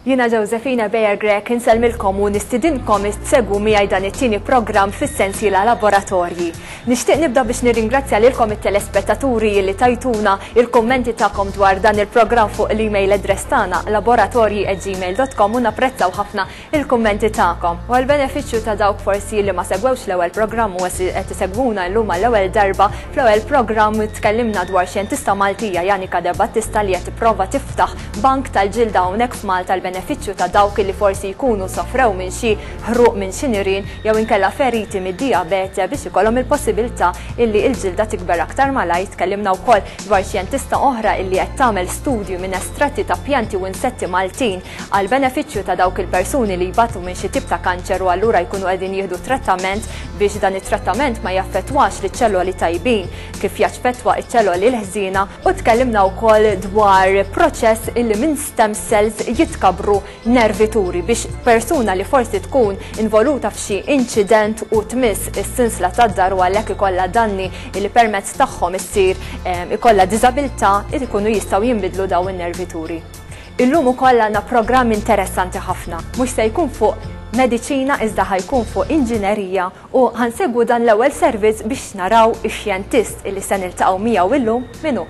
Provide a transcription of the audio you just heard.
Jiena Josephine Ebejer Grech insellmilkom u nistidinkom issegwu miegħi dan it-tieni programm fis-sensiela Laboratorji. Nixtieq nibda biex nirringrazzja lilkom it-telespettaturi li tajtuna il-kummenti tagħkom dwar dan il-programm fuq l-email address tagħna laboratorji@gmail.com u napprezzaw ħafna il-kummenti tagħkom. U għall-benefiċċju ta' dawk forsi li ma segwewx l-ewwel programm u qed isegwuna llum għall-ewwel darba, fl-ewwel programm tkellimna dwar xjentista Maltija Janika Debattista li qed tipprova tiftaħ bank tal-ġilda hawnhekk f'Malta benefiċċju ta' dawk li forsi jkunu sofrew minn xi ħruq minn xi nirien jew inkella feriti mid-diabete biex ikollhom il-possibilità illi l-ġilda tikber aktar malajr. Tkellimna wkoll dwar xjentista oħra illi qed tagħmel studju minn estratti ta' pjanti u insetti Maltin għal benefiċċju ta' dawk il-persuni li jbatu minn xi tip ta' kanċer u allura jkunu qegħdin jieħdu trattament biex dan it-trattament ma jaffettwax liċ-ċelloli tajbin kif jaffettwa ċ-ċelloli l-ħżiena. U tkellimna wkoll dwar proċess illi minn stem cells jitkabru nervituri biex persuna li forsi tkun involuta f'xi inċident u tmiss is-sinsla tad-dar u għalhekk ikollha danni li permezz tagħhom issir ikollha diżabilità ikunu jistgħu jinbidlu daw in-nervituri. Illum ukoll għandna programm interessanti ħafna. Mhux se jkun fuq mediċina iżda ħajkun fuq inġinerija u ħansegwu dan l-ewwel servizz biex naraw ix-xjentist illi se niltaqgħu miegħu illum minnu.